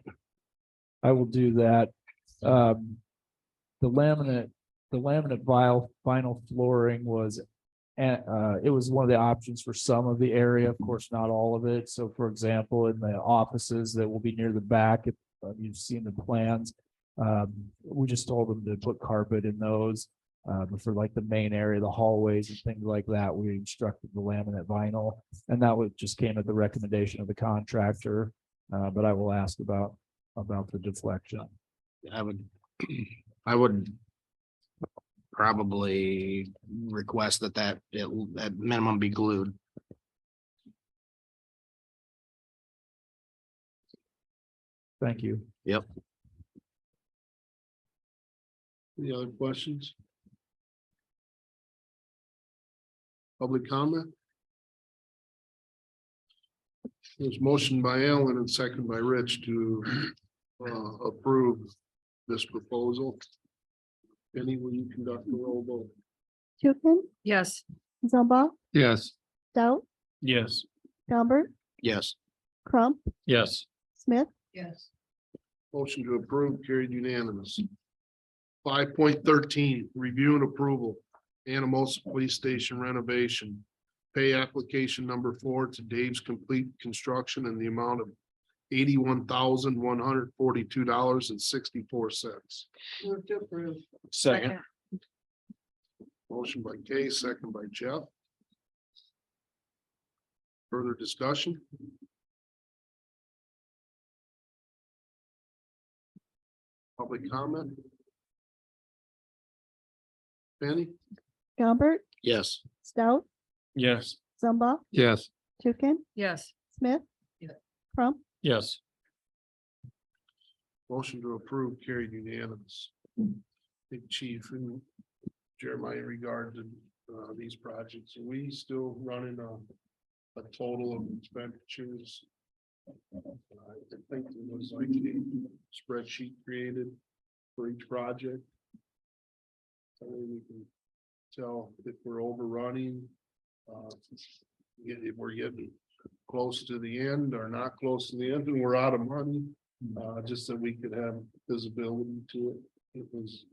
[SPEAKER 6] I will do that. The laminate vinyl flooring was, it was one of the options for some of the area, of course, not all of it. So for example, in the offices that will be near the back, if you've seen the plans, we just told them to put carpet in those. But for like the main area, the hallways and things like that, we instructed the laminate vinyl, and that would just came at the recommendation of the contractor. But I will ask about the deflection.
[SPEAKER 12] I would probably request that at minimum be glued.
[SPEAKER 6] Thank you.
[SPEAKER 12] Yep.
[SPEAKER 1] Any other questions? Public comment? There's motion by Alan and second by Rich to approve this proposal. Penny, will you conduct the roll vote?
[SPEAKER 2] Tukin,
[SPEAKER 3] Yes.
[SPEAKER 2] Zumba,
[SPEAKER 7] Yes.
[SPEAKER 2] Stout,
[SPEAKER 4] Yes.
[SPEAKER 2] Gumbert,
[SPEAKER 12] Yes.
[SPEAKER 2] Crump,
[SPEAKER 7] Yes.
[SPEAKER 2] Smith,
[SPEAKER 3] Yes.
[SPEAKER 1] Motion to approve carried unanimous. 5.13, review and approval, Anamosa Police Station renovation. Pay application number 4 to Dave's Complete Construction in the amount of $81,142.64.
[SPEAKER 3] Move to approve.
[SPEAKER 4] Second.
[SPEAKER 1] Motion by Kay, second by Jeff. Further discussion? Public comment? Penny?
[SPEAKER 2] Gumbert,
[SPEAKER 12] Yes.
[SPEAKER 2] Stout,
[SPEAKER 4] Yes.
[SPEAKER 2] Zumba,
[SPEAKER 7] Yes.
[SPEAKER 2] Tukin,
[SPEAKER 3] Yes.
[SPEAKER 2] Smith.
[SPEAKER 3] Yeah.
[SPEAKER 2] Crump,
[SPEAKER 7] Yes.
[SPEAKER 1] Motion to approve carried unanimous. Big Chief and Jeremiah, in regard to these projects, are we still running a total of expenditures? I think there was like a spreadsheet created for each project. So we can tell if we're overrunning, if we're getting close to the end or not close to the end and we're out of money. Just so we could have visibility to it. It was,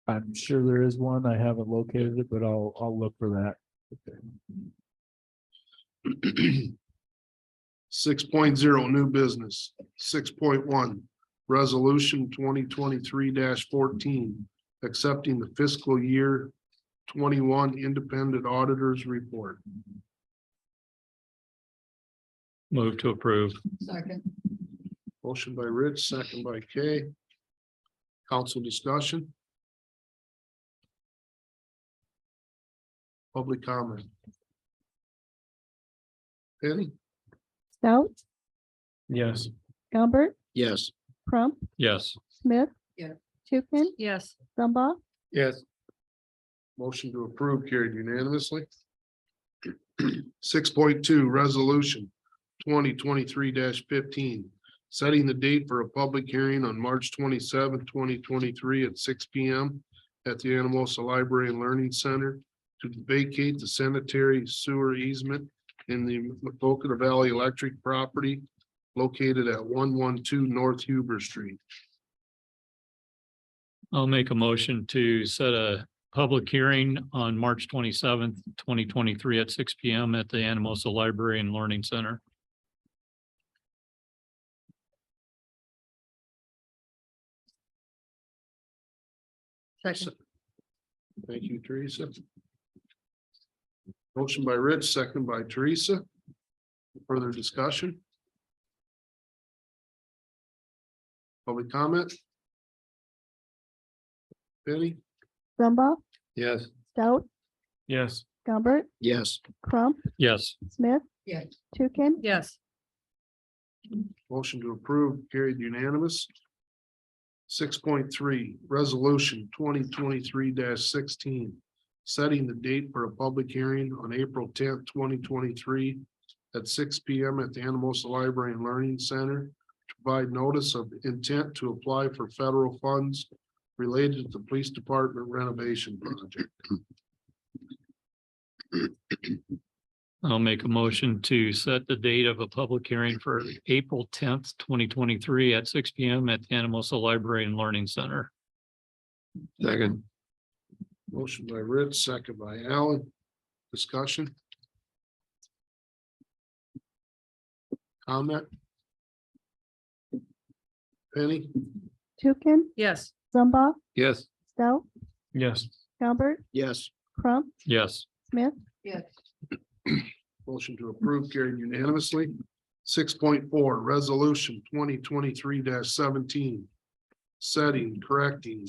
[SPEAKER 6] I'm sure there is one. I haven't located it, but I'll look for that.
[SPEAKER 1] 6.0 new business. 6.1 resolution 2023-14, accepting the fiscal year 21 independent auditors report.
[SPEAKER 7] Move to approve.
[SPEAKER 3] Second.
[SPEAKER 1] Motion by Rich, second by Kay. Council discussion. Public comment. Penny?
[SPEAKER 2] Stout,
[SPEAKER 4] Yes.
[SPEAKER 2] Gumbert,
[SPEAKER 12] Yes.
[SPEAKER 2] Crump,
[SPEAKER 7] Yes.
[SPEAKER 2] Smith.
[SPEAKER 3] Yeah.
[SPEAKER 2] Tukin,
[SPEAKER 3] Yes.
[SPEAKER 2] Zumba,
[SPEAKER 7] Yes.
[SPEAKER 1] Motion to approve carried unanimously. 6.2 resolution 2023-15, setting the date for a public hearing on March 27, 2023 at 6 p.m. at the Anamosa Library and Learning Center to vacate the sanitary sewer easement in the Macocata Valley Electric property located at 112 North Huber Street.
[SPEAKER 7] I'll make a motion to set a public hearing on March 27th, 2023 at 6 p.m. at the Anamosa Library and Learning Center.
[SPEAKER 3] Second.
[SPEAKER 1] Thank you, Teresa. Motion by Rich, second by Teresa. Further discussion? Public comment? Penny?
[SPEAKER 2] Zumba,
[SPEAKER 11] Yes.
[SPEAKER 2] Stout,
[SPEAKER 4] Yes.
[SPEAKER 2] Gumbert,
[SPEAKER 12] Yes.
[SPEAKER 2] Crump,
[SPEAKER 7] Yes.
[SPEAKER 2] Smith,
[SPEAKER 3] Yes.
[SPEAKER 2] Tukin,
[SPEAKER 3] Yes.
[SPEAKER 1] Motion to approve carried unanimous. 6.3, resolution 2023-16. Setting the date for a public hearing on April 10th, 2023 at 6 P.M. at the Anamosa Library and Learning Center to provide notice of intent to apply for federal funds related to the police department renovation project.
[SPEAKER 7] I'll make a motion to set the date of a public hearing for April 10th, 2023 at 6 P.M. at the Anamosa Library and Learning Center.
[SPEAKER 11] Second.
[SPEAKER 1] Motion by Rich, second by Alan. Discussion? Comment? Penny?
[SPEAKER 2] Tukin,
[SPEAKER 3] Yes.
[SPEAKER 2] Zumba,
[SPEAKER 11] Yes.
[SPEAKER 2] Stout,
[SPEAKER 4] Yes.
[SPEAKER 2] Gumbert,
[SPEAKER 12] Yes.
[SPEAKER 2] Crump,
[SPEAKER 7] Yes.
[SPEAKER 2] Smith,
[SPEAKER 3] Yes.
[SPEAKER 1] Motion to approve carried unanimously. 6.4, resolution 2023-17. Setting, correcting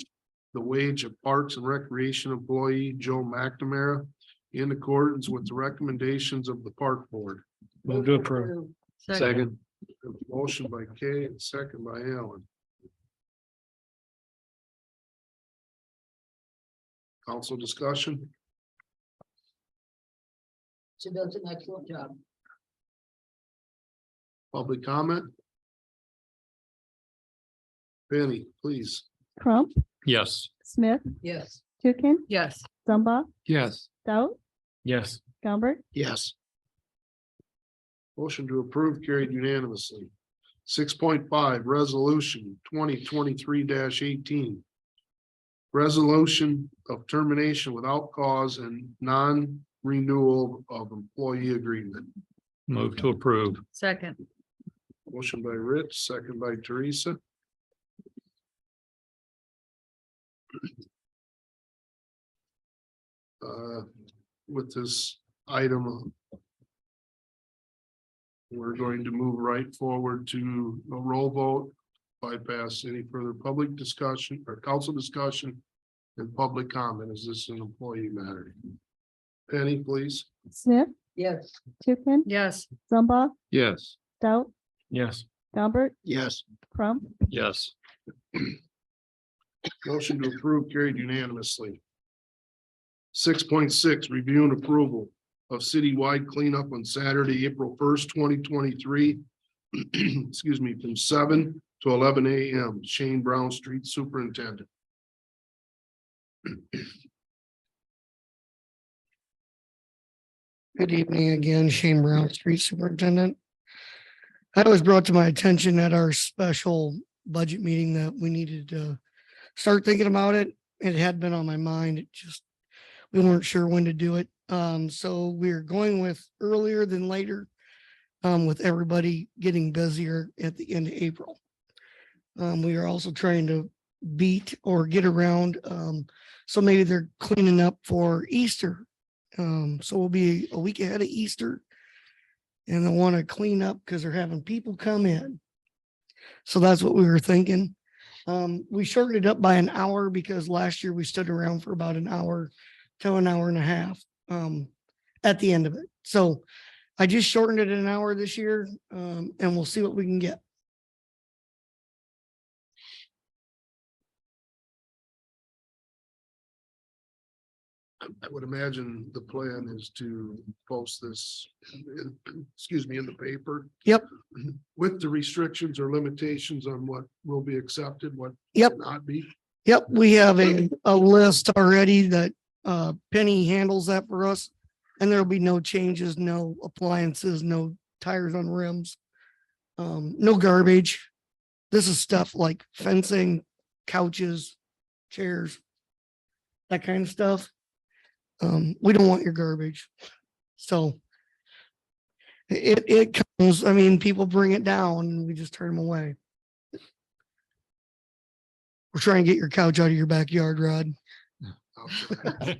[SPEAKER 1] the wage of Parks and Recreation employee Joe McNamara in accordance with the recommendations of the Park Board.
[SPEAKER 4] Move to approve.
[SPEAKER 11] Second.
[SPEAKER 1] Motion by Kay and second by Alan. Council discussion?
[SPEAKER 3] She does an excellent job.
[SPEAKER 1] Public comment? Penny, please.
[SPEAKER 2] Crump,
[SPEAKER 7] Yes.
[SPEAKER 2] Smith,
[SPEAKER 3] Yes.
[SPEAKER 2] Tukin,
[SPEAKER 3] Yes.
[SPEAKER 2] Zumba,
[SPEAKER 11] Yes.
[SPEAKER 2] Stout,
[SPEAKER 4] Yes.
[SPEAKER 2] Gumbert,
[SPEAKER 12] Yes.
[SPEAKER 1] Motion to approve carried unanimously. 6.5, resolution 2023-18. Resolution of termination without cause and non-renewal of employee agreement.
[SPEAKER 7] Move to approve.
[SPEAKER 3] Second.
[SPEAKER 1] Motion by Rich, second by Teresa. With this item, we're going to move right forward to a roll vote, bypass any further public discussion or council discussion and public comment. Is this an employee matter? Penny, please.
[SPEAKER 2] Smith,
[SPEAKER 3] Yes.
[SPEAKER 2] Tukin,
[SPEAKER 3] Yes.
[SPEAKER 2] Zumba,
[SPEAKER 11] Yes.
[SPEAKER 2] Stout,
[SPEAKER 4] Yes.
[SPEAKER 2] Gumbert,
[SPEAKER 12] Yes.
[SPEAKER 2] Crump,
[SPEAKER 7] Yes.
[SPEAKER 1] Motion to approve carried unanimously. 6.6, review and approval of citywide cleanup on Saturday, April 1st, 2023. Excuse me, from 7 to 11 a.m. Shane Brown, Street Superintendent.
[SPEAKER 9] Good evening again, Shane Brown, Street Superintendent. That was brought to my attention at our special budget meeting that we needed to start thinking about it. It had been on my mind. It just, we weren't sure when to do it. So we're going with earlier than later, with everybody getting busier at the end of April. We are also trying to beat or get around, so maybe they're cleaning up for Easter. So we'll be a week ahead of Easter. And they want to clean up because they're having people come in. So that's what we were thinking. We shortened it up by an hour because last year we stood around for about an hour to an hour and a half at the end of it. So I just shortened it an hour this year, and we'll see what we can get.
[SPEAKER 1] I would imagine the plan is to post this, excuse me, in the paper.
[SPEAKER 9] Yep.
[SPEAKER 1] With the restrictions or limitations on what will be accepted, what
[SPEAKER 9] Yep.
[SPEAKER 1] not be.
[SPEAKER 9] Yep, we have a list already that Penny handles that for us. And there'll be no changes, no appliances, no tires on rims, no garbage. This is stuff like fencing, couches, chairs, that kind of stuff. We don't want your garbage. So it comes, I mean, people bring it down and we just turn them away. We're trying to get your couch out of your backyard, Rod.
[SPEAKER 1] I'll try.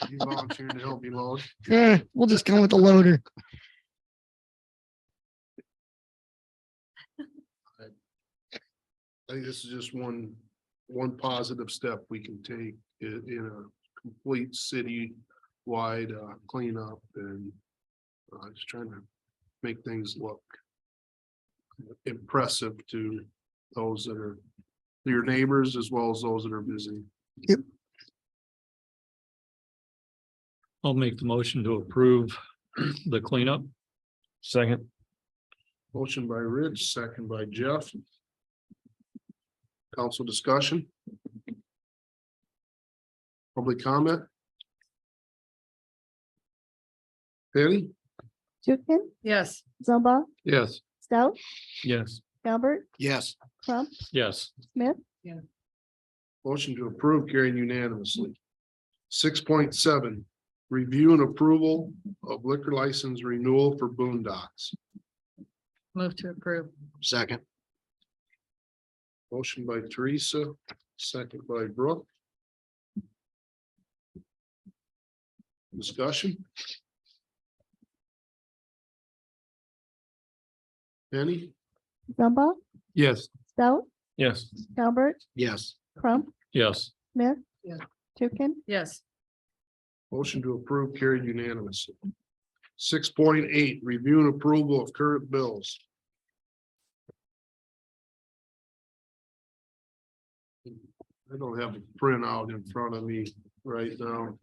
[SPEAKER 1] You volunteering to help me load?
[SPEAKER 9] We'll just come with the loader.
[SPEAKER 1] I think this is just one positive step we can take in a complete city-wide cleanup and just trying to make things look impressive to those that are your neighbors as well as those that are visiting.
[SPEAKER 7] I'll make the motion to approve the cleanup.
[SPEAKER 4] Second.
[SPEAKER 1] Motion by Rich, second by Jeff. Council discussion. Public comment. Penny?
[SPEAKER 2] Tukin,
[SPEAKER 3] Yes.
[SPEAKER 2] Zumba,
[SPEAKER 11] Yes.
[SPEAKER 2] Stout,
[SPEAKER 4] Yes.
[SPEAKER 2] Albert,
[SPEAKER 12] Yes.
[SPEAKER 2] Crump,
[SPEAKER 7] Yes.
[SPEAKER 2] Smith,
[SPEAKER 1] Motion to approve carried unanimously. 6.7, review and approval of liquor license renewal for Boondocks.
[SPEAKER 3] Move to approve.
[SPEAKER 12] Second.
[SPEAKER 1] Motion by Teresa, second by Brooke. Discussion. Penny?
[SPEAKER 2] Zumba,
[SPEAKER 11] Yes.
[SPEAKER 2] Stout,
[SPEAKER 4] Yes.
[SPEAKER 2] Albert,
[SPEAKER 12] Yes.
[SPEAKER 2] Crump,
[SPEAKER 7] Yes.
[SPEAKER 2] Smith.
[SPEAKER 3] Yeah.
[SPEAKER 2] Tukin,
[SPEAKER 3] Yes.
[SPEAKER 1] Motion to approve carried unanimously. 6.8, review and approval of current bills. I don't have a printout in front of me right now.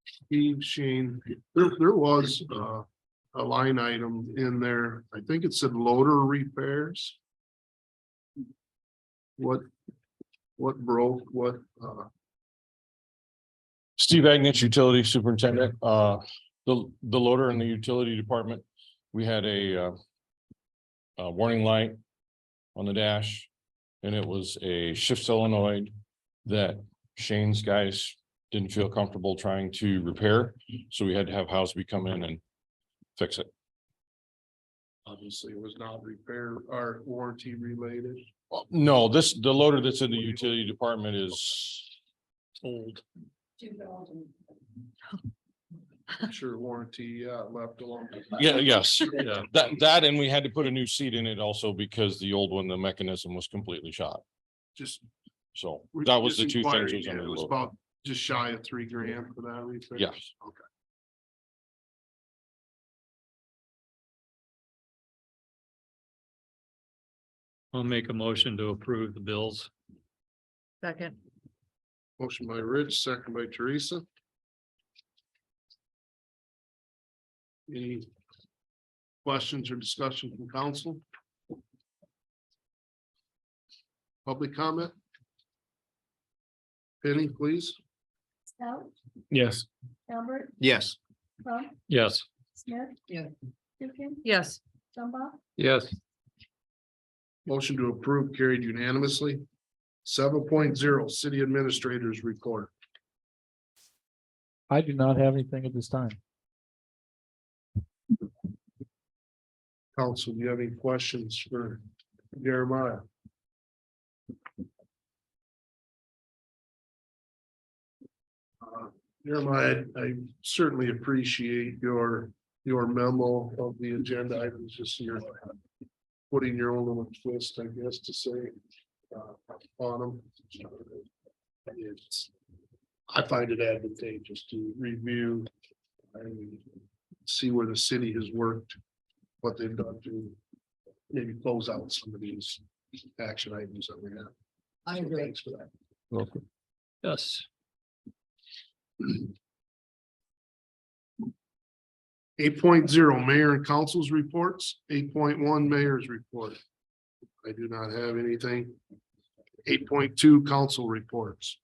[SPEAKER 1] Steve Sheen, there was a line item in there. I think it said loader repairs. What broke,
[SPEAKER 13] Steve Agnich, Utility Superintendent, the loader in the utility department, we had a warning light on the dash. And it was a shift solenoid that Shane's guys didn't feel comfortable trying to repair. So we had to have Housby come in and fix it.
[SPEAKER 1] obviously was not repair or warranty related.
[SPEAKER 13] No, the loader that's in the utility department is
[SPEAKER 7] Old.
[SPEAKER 1] I'm sure warranty, left alone.
[SPEAKER 13] yes,
[SPEAKER 7] Yeah.
[SPEAKER 13] that and we had to put a new seat in it also because the old one, the mechanism was completely shot.
[SPEAKER 1] Just.
[SPEAKER 13] So that was the
[SPEAKER 1] just
[SPEAKER 13] two things.
[SPEAKER 1] inquiring,
[SPEAKER 13] was under
[SPEAKER 1] It
[SPEAKER 13] the
[SPEAKER 1] was
[SPEAKER 13] loader.
[SPEAKER 1] about just shy of $3,000 for that repair.
[SPEAKER 13] Yes.
[SPEAKER 1] Okay.
[SPEAKER 7] I'll make a motion to approve the bills.
[SPEAKER 3] Second.
[SPEAKER 1] Motion by Rich, second by Teresa. Any questions or discussion from council? Public comment? Penny, please.
[SPEAKER 2] Stout,
[SPEAKER 4] Yes.
[SPEAKER 2] Albert,
[SPEAKER 12] Yes.
[SPEAKER 2] Crump,
[SPEAKER 7] Yes.
[SPEAKER 2] Smith.
[SPEAKER 3] Yeah.
[SPEAKER 2] Tukin,
[SPEAKER 3] Yes.
[SPEAKER 2] Zumba,
[SPEAKER 11] Yes.
[SPEAKER 1] Motion to approve carried unanimously. 7.0, city administrators report.
[SPEAKER 6] I do not have anything at this time.
[SPEAKER 1] Council, do you have any questions for Jeremiah? Jeremiah, I certainly appreciate your memo of the agenda items, just your putting your own little twist, I guess, to say on them. I find it advantageous to review and see where the city has worked, what they've done to maybe close out some of these action items that we have.
[SPEAKER 3] I
[SPEAKER 1] So
[SPEAKER 3] agree.
[SPEAKER 1] thanks for that.
[SPEAKER 13] Okay.
[SPEAKER 7] Yes.
[SPEAKER 1] 8.0, mayor and council's reports. 8.1, mayor's report. I do not have anything. 8.2, council reports.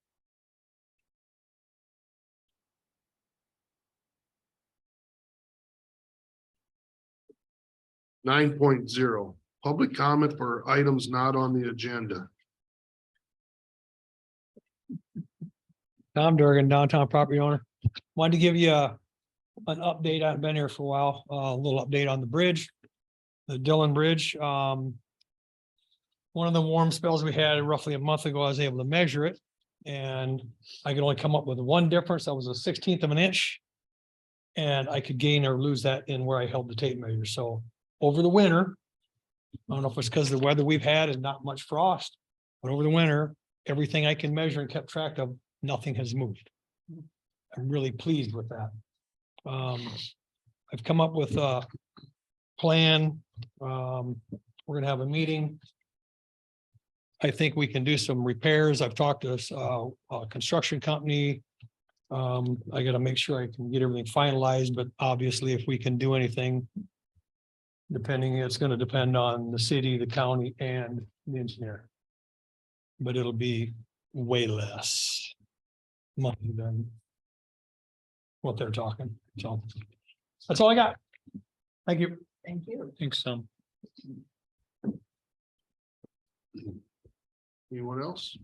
[SPEAKER 1] Nine point zero, public comment for items not on the agenda.
[SPEAKER 8] Tom Durgan, downtown property owner. Wanted to give you an update. I've been here for a while, a little update on the bridge. The Dillon Bridge. One of the warm spells we had roughly a month ago, I was able to measure it. And I could only come up with one difference. That was a 1/16 of an inch. And I could gain or lose that in where I held the tape measure. So over the winter, I don't know if it's because the weather we've had and not much frost, but over the winter, everything I can measure and kept track of, nothing has moved. I'm really pleased with that. I've come up with a plan. We're gonna have a meeting. I think we can do some repairs. I've talked to a construction company. I gotta make sure I can get everything finalized, but obviously if we can do anything. It's gonna depend on the city, the county and the engineer. But it'll be way less money than what they're talking. So that's all I got. Thank you.
[SPEAKER 3] Thank you.
[SPEAKER 7] Thanks,
[SPEAKER 1] Anyone else?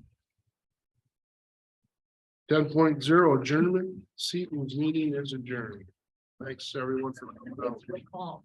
[SPEAKER 1] 10.0 adjournment, Seaton's meeting is adjourned. Thanks, everyone, for coming out.